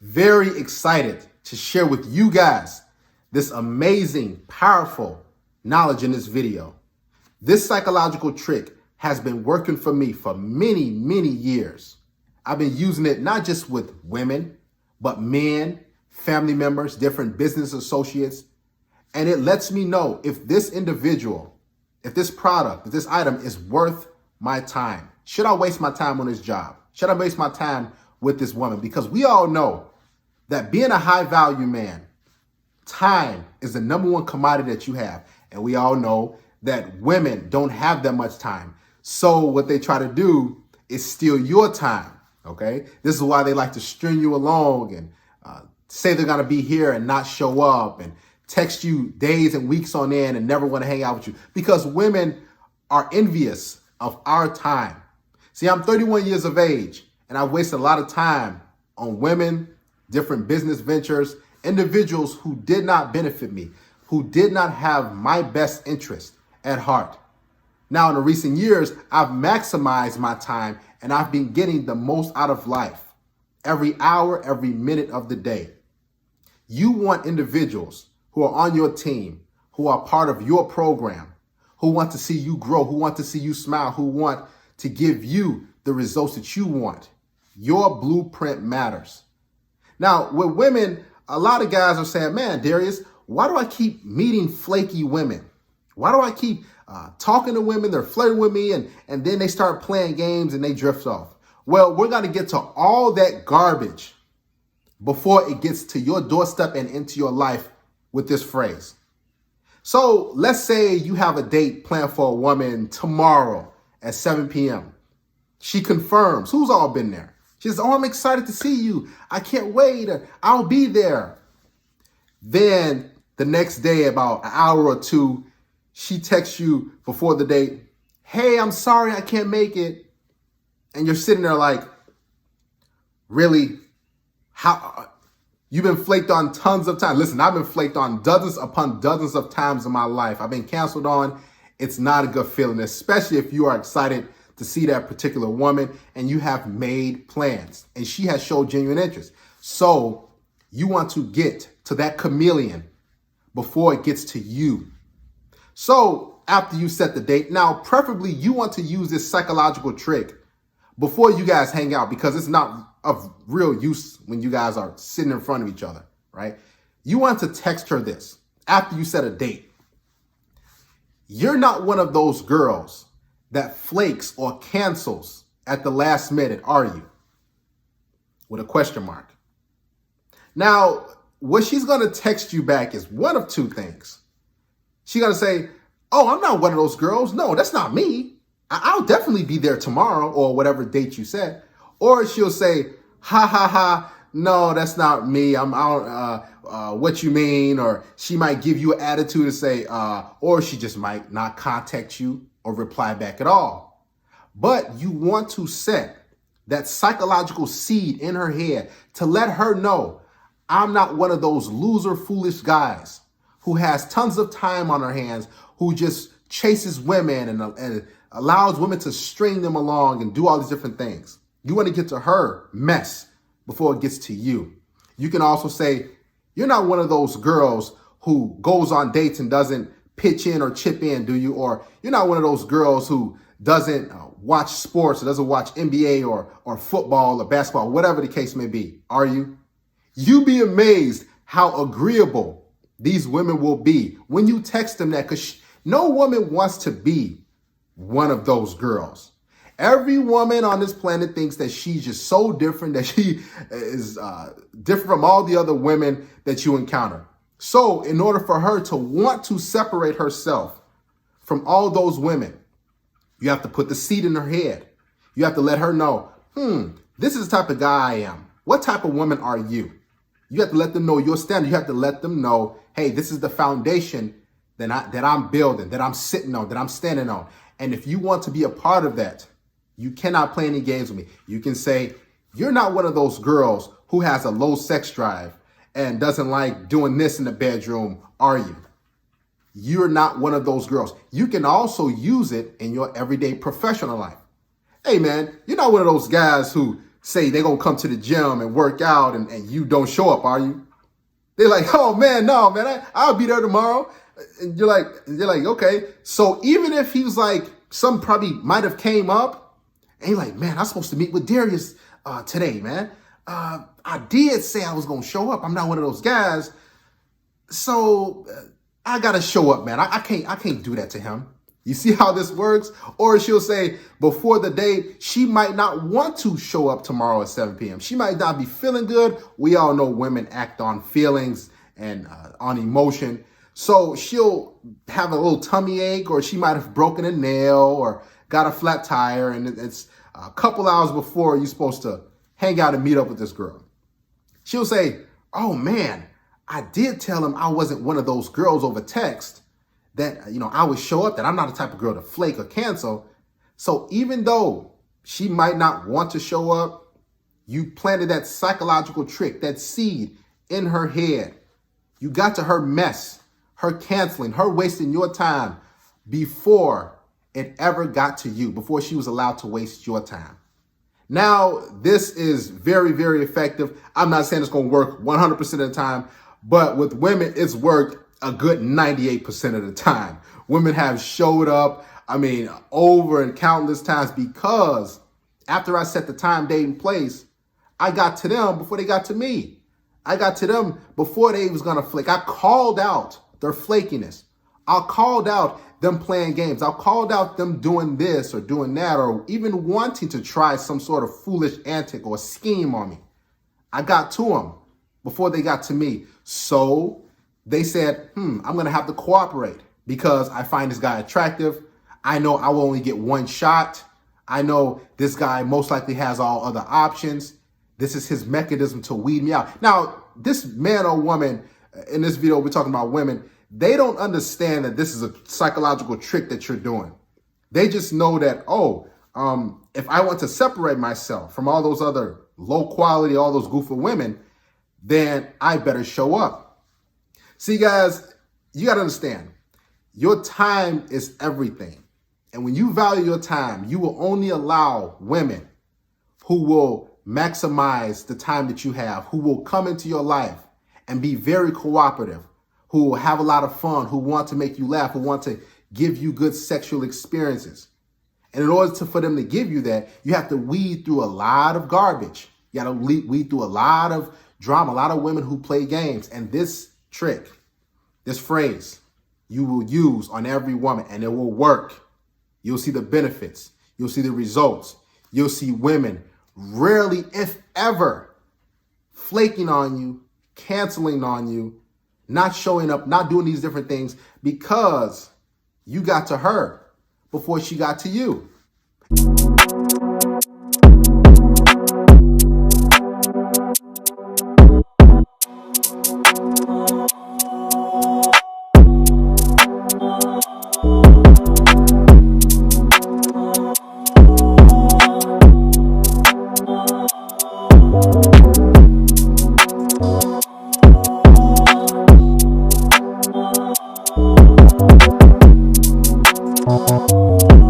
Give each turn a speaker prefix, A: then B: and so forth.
A: very excited to share with you guys this amazing, powerful knowledge in this video. This psychological trick has been working for me for many, many years. I've been using it not just with women, but men, family members, different business associates. And it lets me know if this individual, if this product, if this item is worth my time. Should I waste my time on this job? Should I waste my time with this woman? Because we all know that being a high value man, time is the number one commodity that you have. And we all know that women don't have that much time. So what they try to do is steal your time. Okay. This is why they like to string you along and say they're going to be here and not show up and text you days and weeks on end and never want to hang out with you, because women are envious of our time. See, I'm 31 years of age and I've wasted a lot of time on women, different business ventures, individuals who did not benefit me, who did not have my best interest at heart. Now, in the recent years, I've maximized my time and I've been getting the most out of life every hour, every minute of the day. You want individuals who are on your team, who are part of your program, who want to see you grow, who want to see you smile, who want to give you the results that you want. Your blueprint matters. Now, with women, a lot of guys are saying, man, Darius, why do I keep meeting flaky women? Why do I keep talking to women? They're flirting with me and then they start playing games and they drift off. Well, we're going to get to all that garbage before it gets to your doorstep and into your life with this phrase. So let's say you have a date planned for a woman tomorrow at 7 p.m. She confirms. Who's all been there? She says, oh, I'm excited to see you. I can't wait. I'll be there. Then the next day, about an hour or two, she texts you before the date. Hey, I'm sorry, I can't make it. And you're sitting there like, really? How? You've been flaked on tons of times. Listen, I've been flaked on dozens upon dozens of times in my life. I've been canceled on. It's not a good feeling, especially if you are excited to see that particular woman and you have made plans and she has showed genuine interest. So you want to get to that chameleon before it gets to you. So after you set the date, now preferably you want to use this psychological trick before you guys hang out, because it's not of real use when you guys are sitting in front of each other, right? You want to text her this after you set a date. You're not one of those girls that flakes or cancels at the last minute, are you? With a question mark. Now, what she's going to text you back is one of two things. She's going to say, oh, I'm not one of those girls. No, that's not me. I'll definitely be there tomorrow, or whatever date you set. Or she'll say, ha, ha, ha, no, that's not me. I'm out. What you mean? Or she might give you an attitude and say, or she just might not contact you or reply back at all. But you want to set that psychological seed in her head to let her know, I'm not one of those loser, foolish guys who has tons of time on her hands, who just chases women and allows women to string them along and do all these different things. You want to get to her mess before it gets to you. You can also say, you're not one of those girls who goes on dates and doesn't pitch in or chip in, do you? Or you're not one of those girls who doesn't watch sports or doesn't watch NBA or football or basketball, whatever the case may be, are you? You'd be amazed how agreeable these women will be when you text them that, because no woman wants to be one of those girls. Every woman on this planet thinks that she's just so different, that she is different from all the other women that you encounter. So in order for her to want to separate herself from all those women, you have to put the seed in her head. You have to let her know, this is the type of guy I am. What type of woman are you? You have to let them know your standard. You have to let them know, hey, this is the foundation that I'm building, that I'm sitting on, that I'm standing on. And if you want to be a part of that, you cannot play any games with me. You can say, you're not one of those girls who has a low sex drive and doesn't like doing this in the bedroom, are you? You're not one of those girls. You can also use it in your everyday professional life. Hey man, you're not one of those guys who say they're going to come to the gym and work out and you don't show up, are you? They're like, oh man, no, man, I'll be there tomorrow. And you're like, okay. So even if he was like, some probably might have came up and you're like, man, I'm supposed to meet with Darius today, man. I did say I was going to show up. I'm not one of those guys. So I got to show up, man. I can't do that to him. You see how this works? Or she'll say before the date, she might not want to show up tomorrow at 7 p.m. She might not be feeling good. We all know women act on feelings and on emotion. So she'll have a little tummy ache, or she might have broken a nail or got a flat tire. And it's a couple hours before you're supposed to hang out and meet up with this girl. She'll say, oh man, I did tell him I wasn't one of those girls over text, that, you know, I would show up, that I'm not the type of girl to flake or cancel. So even though she might not want to show up, you planted that psychological trick, that seed in her head. You got to her mess, her canceling, her wasting your time before it ever got to you, before she was allowed to waste your time. Now, this is very, very effective. I'm not saying it's going to work 100% of the time, but with women, it's worked a good 98% of the time. Women have showed up, over and countless times, because after I set the time, date, and place, I got to them before they got to me. I got to them before they was going to flake. I called out their flakiness. I called out them playing games. I called out them doing this or doing that, or even wanting to try some sort of foolish antic or scheme on me. I got to them before they got to me. So they said, I'm going to have to cooperate because I find this guy attractive. I know I will only get one shot. I know this guy most likely has all other options. This is his mechanism to weed me out. Now, this man or woman, in this video, we're talking about women, they don't understand that this is a psychological trick that you're doing. They just know that, if I want to separate myself from all those other low quality, all those goofy women, then I better show up. See, guys, you got to understand, your time is everything. And when you value your time, you will only allow women who will maximize the time that you have, who will come into your life and be very cooperative, who will have a lot of fun, who want to make you laugh, who want to give you good sexual experiences. And in order for them to give you that, you have to weed through a lot of garbage. You got to weed through a lot of drama, a lot of women who play games. And this trick, this phrase, you will use on every woman, and it will work. You'll see the benefits. You'll see the results. You'll see women rarely, if ever, flaking on you, canceling on you, not showing up, not doing these different things, because you got to her before she got to you.
B: Thank you.